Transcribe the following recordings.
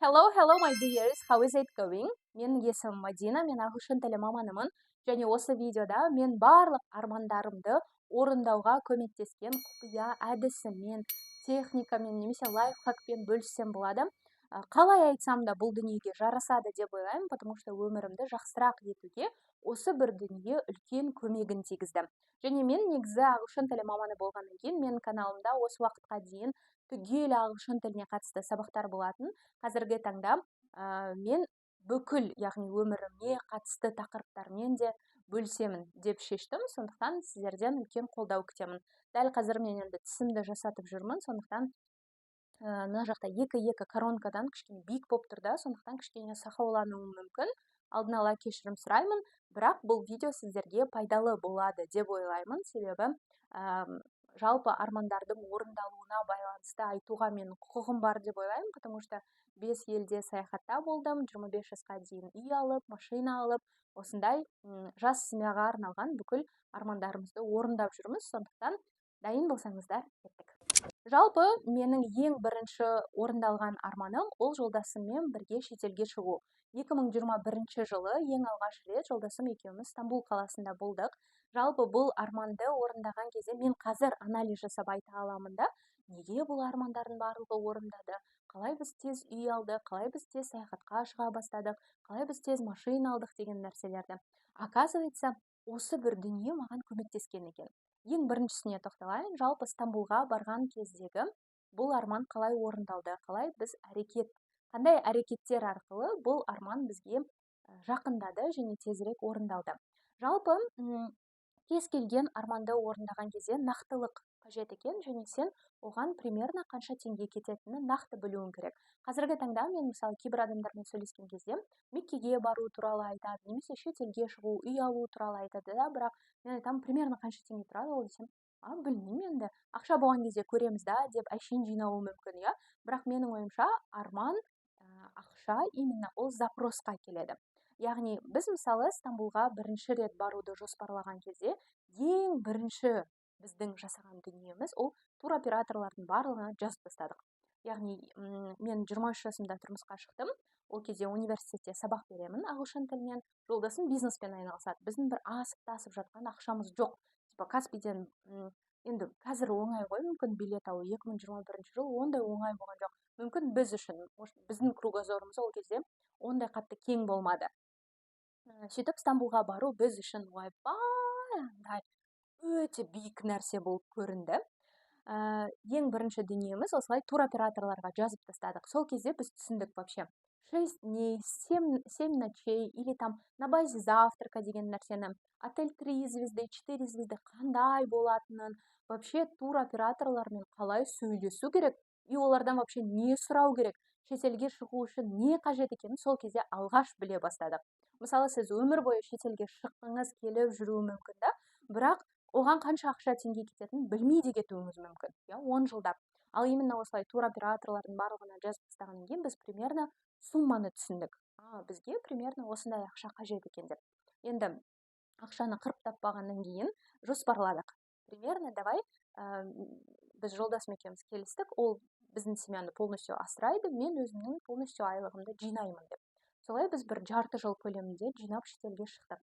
Hello, my dears. How is it going? Менің есімім Мадина, мен ағылшын тілі маманымын. Және осы видеода мен барлық армандарымды орындауға көмектескен құпия әдісімен, техникамен немесе лайфхакпен бөліссем болады. Қалай айтсам да бұл дүниеге жарасады деп ойлаймын, потому что өмірімді жақсырақ етуге осы бір дүние үлкен көмегін тигізді. Және мен негізі ағылшын тілі маманы болғаннан кейін менің каналымда осы уақытқа дейін түгел ағылшын тіліне қатысты сабақтар болатын. Қазіргі таңда мен бүкіл, яғни өміріме қатысты тақырыптармен де бөлісемін деп шештім. Сондықтан сіздерден үлкен қолдау күтемін. Дәл қазір мен енді тісімді жасатып жүрмін. Сондықтан мына жақта екі коронкадан кішкене биік болып тұр да, сондықтан кішкене сақаулануым мүмкін. Алдын ала кешірім сұраймын, бірақ бұл видео сіздерге пайдалы болады деп ойлаймын, себебі жалпы армандардың орындалуына байланысты айтуға менің құқығым бар деп ойлаймын, потому что 5 елде саяхатта болдым, 25 жасқа дейін үй алып, машина алып, осындай жас семьяға арналған бүкіл армандарымызды орындап жүрміз. Сондықтан дайын болсаңыздар, кеттік. Жалпы менің ең бірінші орындалған арманым ол жолдасыммен бірге шетелге шығу. 2021 жылы ең алғаш рет жолдасым екеуміз Стамбул қаласында болдық. Жалпы бұл арманды орындаған кезде мен қазір анализ жасап айта аламын да, неге бұл армандардың барлығы орындады, қалай біз тез үй алдық, қалай біз тез саяхатқа шыға бастадық, қалай біз тез машина алдық деген нәрселерді. Оказывается, осы бір дүние маған көмектескен екен. Ең біріншісіне тоқталайын, жалпы Стамбулға барған кездегі бұл арман қалай орындалды, қалай біз қандай әрекеттер арқылы бұл арман бізге жақындады және тезірек орындалды. Жалпы кез келген арманды орындаған кезде нақтылық қажет екен, және сен оған примерно қанша теңге кететінін нақты білуің керек. Қазіргі таңда мен мысалы кейбір адамдармен сөйлескен кезде Меккеге бару туралы айтады, немесе шетелге шығу, үй алу туралы айтады да, бірақ мен айтамын, примерно қанша теңге тұрады ол десем, білмеймін енді, ақша болған кезде көреміз да деп әшейін жинауы мүмкін, иә. Бірақ менің ойымша арман, ақша именно ол запросқа келеді. Яғни біз мысалы Стамбулға бірінші рет баруды жоспарлаған кезде ең бірінші біздің жасаған дүниеміз ол туроператорлардың барлығына жазып тастадық. Яғни мен 23 жасымда тұрмысқа шықтым. Ол кезде университетте сабақ беремін ағылшын тілінен. Жолдасым бизнеспен айналысады. Біздің бір асып-тасып жатқан ақшамыз жоқ. Типа Каспийден енді қазір оңай ғой, мүмкін билет алу 2021 жыл ондай оңай болған жоқ. Мүмкін біз үшін, біздің кругозорымыз ол кезде ондай қатты кең болмады. Сөйтіп Стамбулға бару біз үшін ойбай өте биік нәрсе болып көрінді. Ең бірінші дүниеміз осылай туроператорларға жазып тастадық. Сол кезде біз түсіндік вообще 6 дней, 7 ночей или там на базе завтрака деген нәрсені, отель 3 звезды, 4 звезды қандай болатынын, вообще туроператорлармен қалай сөйлесу керек и олардан вообще не сұрау керек, шетелге шығу үшін не қажет екенін сол кезде алғаш біле бастадық. Мысалы, сіз өмір бойы шетелге шыққыңыз келіп жүруі мүмкін да, бірақ оған қанша ақша теңге кететінін білмей де кетуіңіз мүмкін, 10 жылдап. Ал именно осылай туроператорлардың барлығына жазып тастағаннан кейін біз примерно сумманы түсіндік. Бізге примерно осындай ақша қажет екен деп. Енді ақшаны қырып таппағаннан кейін жоспарладық. Примерно давай біз жолдасым екеуміз келістік, ол біздің семьяны полностью асырайды, мен өзімнің полностью айлығымды жинаймын деп. Солай біз бір жарты жыл көлемінде жинап шетелге шықтық.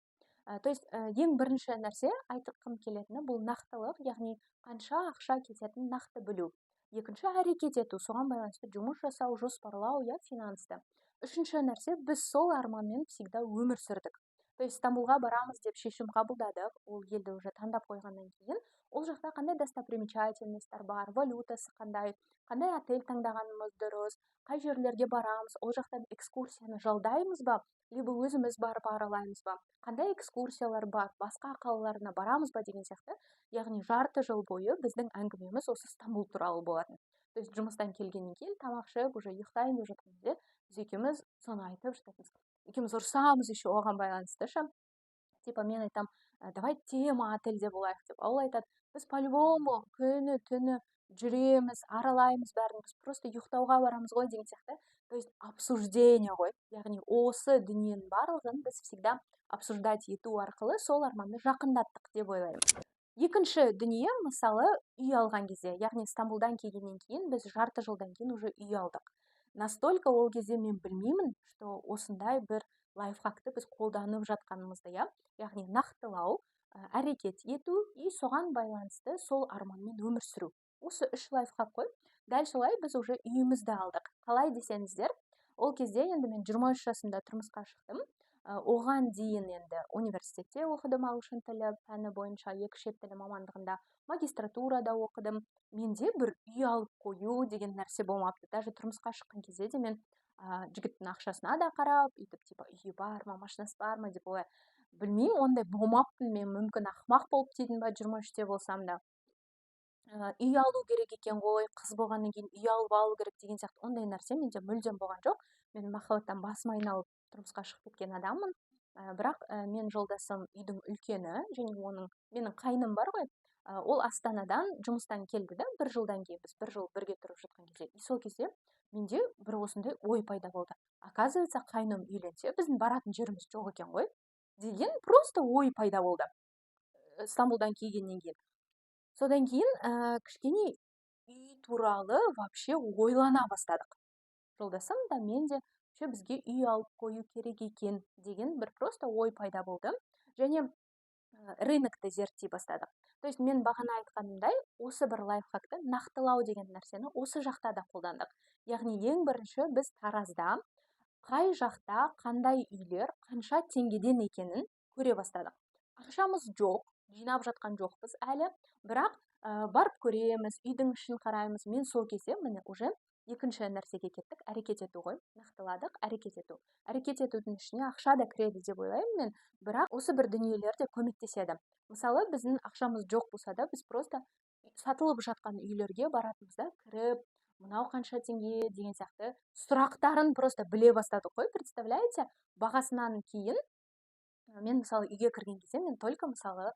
То есть ең бірінші нәрсе айтқым келетіні бұл нақтылық, яғни қанша ақша кететінін нақты білу. Екінші әрекет ету, соған байланысты жұмыс жасау, жоспарлау, финансты. Үшінші нәрсе, біз сол арманмен всегда өмір сүрдік. То есть Стамбулға барамыз деп шешім қабылдадық, ол елді уже таңдап қойғаннан кейін, ол жақта қандай достопримечательностьтар бар, валютасы қандай отель таңдағанымыз дұрыс, қай жерлерге барамыз, ол жақтан экскурсияны жалдаймыз ба, либо өзіміз барып аралаймыз ба, қандай экскурсиялар бар, басқа қалаларына барамыз ба деген сияқты. Яғни жарты жыл бойы біздің әңгімеміз осы Стамбул туралы болатын. То есть жұмыстан келгеннен кейін тамақ ішіп, уже ұйықтайын деп жатқан кезде біз екеуміз соны айтып жатамыз. Екеуміз ұрсамыз еще оған байланысты ше. Типа мен айтам, давай тема отельде болайық деп. Ол айтады, біз по-любому күні түні жүреміз, аралаймыз бәрін, біз просто ұйықтауға барамыз ғой деген сияқты. То есть обсуждение ғой. Яғни осы дүниенің барлығын біз всегда обсуждать ету арқылы сол арманды жақындаттық деп ойлаймын. Екінші дүние, мысалы, үй алған кезде, яғни Стамбулдан келгеннен кейін біз жарты жылдан кейін уже үй алдық. настолько ол кезде мен білмеймін, что осындай бір лайфхакты біз қолданып жатқанымызды, иә, яғни нақтылау, әрекет ету и соған байланысты сол арманмен өмір сүру. Осы 3 лайфхак қой. Дәл солай біз уже үйімізді алдық. Қалай десеңіздер, ол кезде енді мен 23 жасымда тұрмысқа шықтым. Оған дейін енді университетте оқыдым ағылшын тілі пәні бойынша, екі шет тілі мамандығында, магистратурада оқыдым. Менде бір үй алып қою деген нәрсе болмапты. Даже тұрмысқа шыққан кезде де мен жігіттің ақшасына да қарап, өйтіп типа үйі бар ма, машинасы бар ма деп олай білмеймін, ондай болмаппын мен, мүмкін ақымақ болып тидім ба 23-те болсам да. Үй алу керек екен ғой, қыз болғаннан кейін үй алу керек деген сияқты ондай нәрсе менде мүлдем болған жоқ. Мен махаббаттан басым айналып тұрмысқа шығып кеткен адаммын. Бірақ мен жолдасым үйдің үлкені, және менің қайным бар ғой, ол Астанадан жұмыстан келді да, 1 жылдан кейін біз 1 жыл бірге тұрып жатқан кезде. И сол кезде менде бір осындай ой пайда болды. Оказывается, қайным үйленсе, біздің баратын жеріміз жоқ екен ғой деген просто ой пайда болды. Стамбулдан келгеннен кейін. Содан кейін кішкене үй туралы вообще ойлана бастадық. Жолдасым да мен де бізге үй алып қою керек екен деген бір просто ой пайда болды. Және рынокты зерттей бастадық. То есть мен бағана айтқанымдай, осы бір лайфхакты нақтылау деген нәрсені осы жақта да қолдандық. Яғни ең бірінші біз Таразда қай жақта қандай үйлер қанша теңгеден екенін көре бастадық. Ақшамыз жоқ, жинап жатқан жоқпыз әлі, бірақ барып көреміз, үйдің ішін қараймыз. Мен сол кезде міне уже екінші нәрсеге кеттік, әрекет ету ғой. Нақтыладық, әрекет ету. Әрекет етудің ішіне ақша да кіреді деп ойлаймын мен, бірақ осы бір дүниелер де көмектеседі. Мысалы, біздің ақшамыз жоқ болса да, біз просто сатылып жатқан үйлерге баратынбыз да, кіріп, мынау қанша теңге деген сияқты сұрақтарын просто біле бастадық қой, представляете? Бағасынан кейін мен мысалы үйге кірген кезде мен только мысалы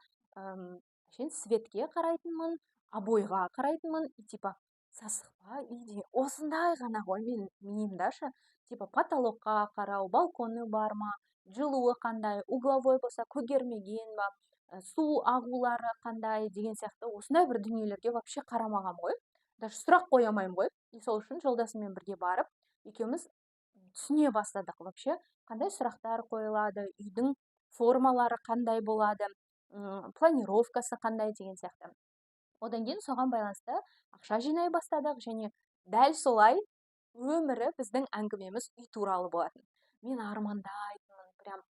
светке қарайтынмын, обойға қарайтынмын, и типа сасық па үйде осындай ғана ғой мен миымдашы, типа потолокқа қарау, балконы бар ма, жылуы қандай, угловой болса көгермеген ба, су ағулары қандай деген сияқты осындай бір дүниелерге вообще қарамағам ғой, даже сұрақ қоя алмаймын ғой. И сол үшін жолдасыммен бірге барып екеуміз түсіне бастадық вообще қандай сұрақтар қойылады, үйдің формалары қандай болады, планировкасы қандай деген сияқты. Одан кейін соған байланысты ақша жинай бастадық, және дәл солай өмірі біздің әңгімеміз үй туралы болатын. Мен армандайтынмын, прям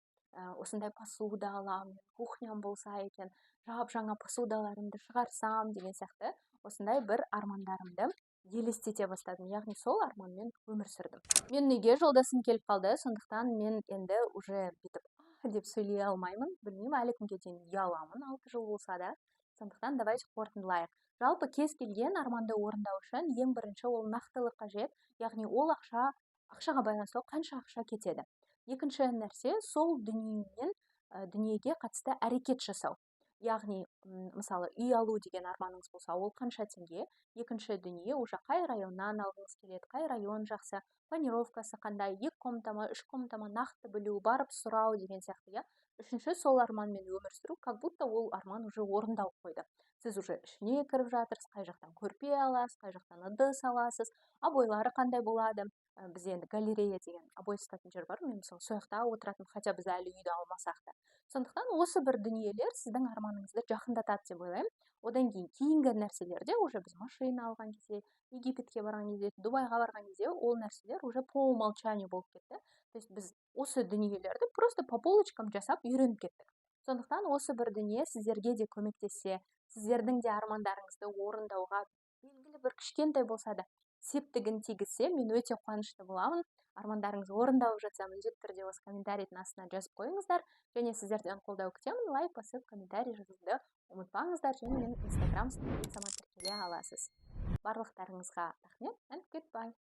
осындай посуда аламын, кухням болса екен, жап-жаңа посудаларымды шығарсам деген сияқты осындай бір армандарымды елестете бастадым. Яғни сол арманмен өмір сүрдім. Мен неге жолдасым келіп қалды, сондықтан мен енді уже бүйтіп деп сөйлей алмаймын. Білмеймін, әлі күнге дейін ұяламын, 6 жыл болса да. Сондықтан давайте қорытындылайық. Жалпы кез келген арманды орындау үшін ең бірінші ол нақтылық қажет, яғни ол ақшаға байланысты қанша ақша кетеді. Екінші нәрсе сол дүниеге қатысты әрекет жасау. Яғни, мысалы, үй алу деген арманыңыз болса, ол қанша теңге? Екінші дүние уже қай районнан алғыңыз келеді, қай район жақсы, планировкасы қандай, 2 комната ма, 3 комната ма нақты білу, барып сұрау деген сияқты, иә. Үшінші сол арманмен өмір сүру, как будто ол арман уже орындалып қойды. Сіз уже ішіне кіріп жатырсыз, қай жақтан көрпе аласыз, қай жақтан ыдыс аласыз, обойлары қандай болады. Біз енді галерея деген обой сататын жер бар, мен мысалы сол жақта отыратын, хотя біз әлі үйді алмасақ та. Сондықтан осы бір дүниелер сіздің арманыңызды жақындатады деп ойлаймын. Одан кейінгі нәрселерде уже біз машина алған кезде, Египетке барған кезде, Дубайға барған кезде ол нәрселер уже по умолчанию болып кетті. То есть біз осы дүниелерді просто по полочкам жасап үйреніп кеттік. Сондықтан осы бір дүние сіздерге де көмектессе, сіздердің де армандарыңызды орындауға белгілі бір кішкентай болса да септігін тигізсе, мен өте қуанышты боламын. Армандарыңыз орындалып жатса, міндетті түрде осы комментарийдің астына жазып қойыңыздар, және сіздерден қолдау күтемін. Лайк басып, комментарий жазуды ұмытпаңыздар, және мен инстаграм страницама тіркеле аласыз. Барлықтарыңызға рахмет and goodbye.